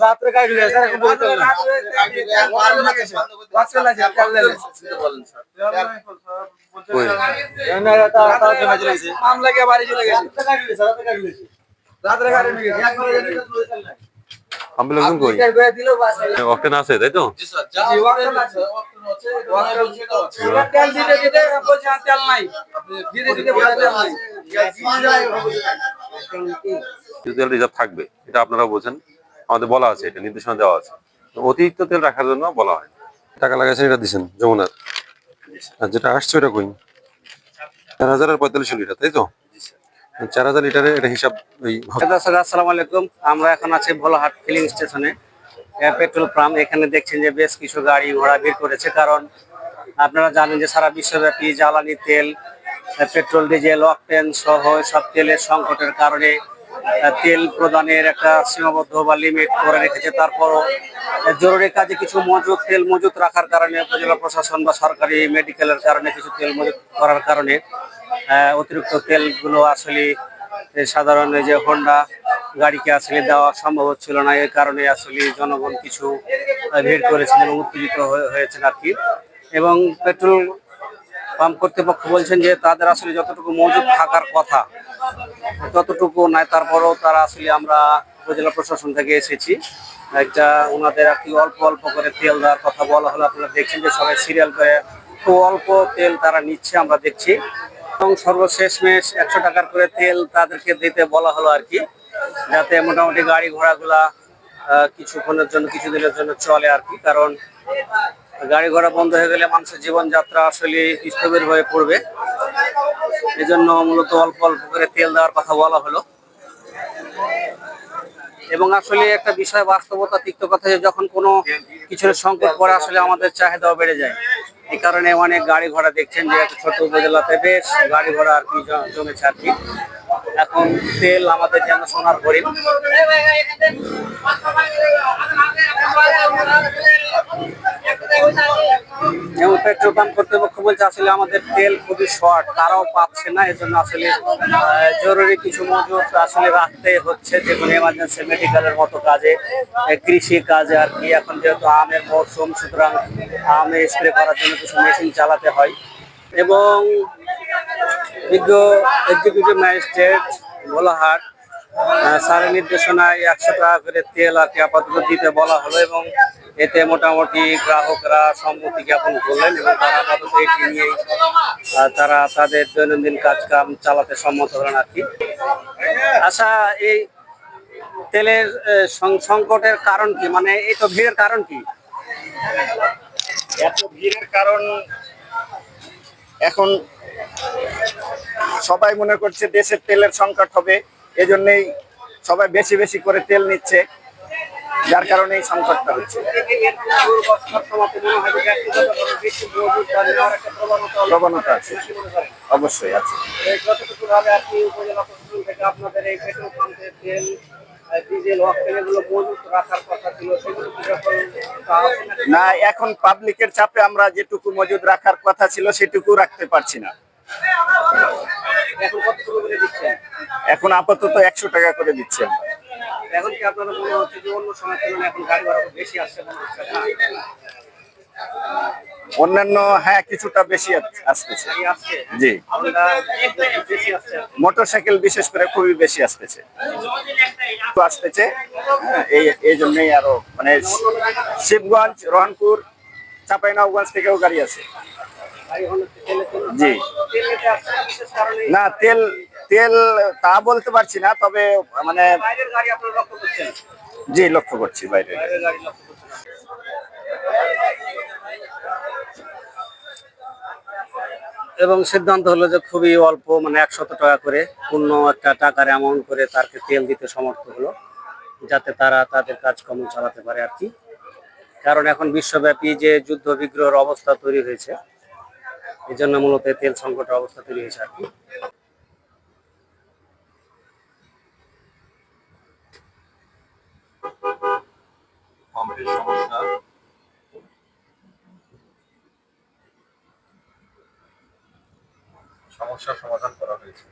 রাত্রে গাড়ি ঢুকে গেছে এখন বলতে মামলা গিয়ে বাড়ি চলে গেছে রাত্রে গাড়ি ঢুকে গেছে অ্যাম্বুলেন্স কই অক্টেন আছে তাই তো তেল দিতে দিতে বলছে তেল নাই দিতে দিতে বলে তেল নাই তেল রিজার্ভ থাকবে এটা আপনারা বোঝেন আমাদের বলা আছে এটা নির্দেশনা দেওয়া আছে অতিরিক্ত তেল রাখার জন্য বলা হয় টাকা লাগাইছেন এটা দিচ্ছেন যমুনার আর যেটা আসছে ওটা কই 4045 লিটার তাই তো 4000 লিটারের এটা হিসাব আসসালামু আলাইকুম আমরা এখন আছি ভোলাহাট ফিলিং স্টেশনে পেট্রোল পাম্প এখানে দেখছেন যে বেশ কিছু গাড়ি ঘোড়া ভিড় করেছে কারণ আপনারা জানেন যে সারা বিশ্বব্যাপী জ্বালানি তেল পেট্রোল ডিজেল অকটেন সহ সব তেলের সংকটের কারণে তেল প্রদানের একটা সীমাবদ্ধ বা লিমিট করে রেখেছে তারপরও জরুরি কাজে কিছু তেল মজুত রাখার কারণে উপজেলা প্রশাসন বা সরকারি মেডিকেলের কারণে কিছু তেল মজুত করার কারণে অতিরিক্ত তেলগুলো আসলে সাধারণ যে হোন্ডা গাড়িকে আসলে দেওয়া সম্ভব হচ্ছিল না এর কারণে আসলে জনগণ কিছু ভিড় করেছেন এবং উত্তেজিত হয়েছেন আর কি এবং পেট্রোল পাম্প কর্তৃপক্ষ বলছেন যে তাদের আসলে যতটুকু মজুদ থাকার কথা ততটুকু নাই তারপরেও তারা আসলে আমরা উপজেলা প্রশাসন থেকে এসেছি একটা ওনাদের আর কি অল্প অল্প করে তেল দেওয়ার কথা বলা হলো আপনারা দেখছেন যে সবাই সিরিয়াল করে খুব অল্প তেল তারা নিচ্ছে আমরা দেখছি এবং সর্বশেষমেশ 100 টাকার করে তেল তাদেরকে দিতে বলা হলো আর কি যাতে মোটামুটি গাড়ি ঘোড়াগুলা কিছুক্ষণের জন্য কিছুদিনের জন্য চলে আর কি কারণ গাড়ি ঘোড়া বন্ধ হয়ে গেলে মানুষের জীবনযাত্রা আসলে স্থবির হয়ে পড়বে এজন্য মূলত অল্প অল্প করে তেল দেওয়ার কথা বলা হলো এবং আসলে একটা বিষয় বাস্তবতা তিক্ত কথা যে যখন কোনো কিছুর সংকট পড়ে আসলে আমাদের চাহিদাও বেড়ে যায় এই কারণে অনেক গাড়ি ঘোড়া দেখছেন যে একটা ছোট উপজেলাতে বেশ গাড়ি ঘোড়া আর কি জমেছে আর কি এখন তেল আমাদের যেন সোনার হরিণ এবং পেট্রোল পাম্প কর্তৃপক্ষ বলছে আসলে আমাদের তেল খুবই শর্ট তারাও পাচ্ছে না এজন্য আসলে জরুরি কিছু মজুত আসলে রাখতে হচ্ছে যে কোনো এমার্জেন্সি মেডিকেলের মতো কাজে কৃষি কাজে আর কি এখন যেহেতু আমের মৌসুম সুতরাং আমে স্প্রে করার জন্য কিছু মেশিন চালাতে হয় এবং বিজ্ঞ এক্সিকিউটিভ ম্যাজিস্ট্রেট ভোলাহাট স্যারের নির্দেশনায় 100 টাকা করে তেল আর কি আপাতত দিতে বলা হলো এবং এতে মোটামুটি গ্রাহকরা সম্মতি জ্ঞাপন করলেন এবং তারা আপাতত এটি নিয়েই তারা তাদের দৈনন্দিন কাজকাম চালাতে সম্মত হলেন আর কি আচ্ছা এই তেলের সংকটের কারণ কি মানে এই তো ভিড়ের কারণ কি এত ভিড়ের কারণ এখন সবাই মনে করছে দেশের তেলের সংকট হবে এজন্যই সবাই বেশি বেশি করে তেল নিচ্ছে যার কারণে এই সংকটটা হচ্ছে প্রবণতা আছে অবশ্যই আছে না এখন পাবলিকের চাপে আমরা যেটুকু মজুদ রাখার কথা ছিল সেটুকু রাখতে পারছি না এখন আপাতত 100 টাকা করে দিচ্ছেন এখন কি আপনারা মনে হচ্ছে যে অন্য সময় তুলনায় এখন গাড়ি ভাড়া বেশি আসছে অন্যান্য হ্যাঁ কিছুটা বেশি আসতেছে জি মোটরসাইকেল বিশেষ করে খুবই বেশি আসতেছে এই জন্যই আরো মানে শিবগঞ্জ রহনপুর চাঁপাইনবাবগঞ্জ থেকেও গাড়ি আছে জি না তেল তেল তা বলতে পারছি না তবে মানে জি লক্ষ্য করছি বাইরে এবং সিদ্ধান্ত হলো যে খুবই অল্প মানে 100 টাকা করে পূর্ণ একটা টাকার অ্যামাউন্ট করে তারকে তেল দিতে সমর্থ হলো যাতে তারা তাদের কাজকর্ম চালাতে পারে আর কি কারণ এখন বিশ্বব্যাপী যে যুদ্ধ বিগ্রহের অবস্থা তৈরি হয়েছে এই জন্য মূলত তেল সংকটের অবস্থা তৈরি হয়েছে আর কি সমস্যার সমাধান করা হয়েছে।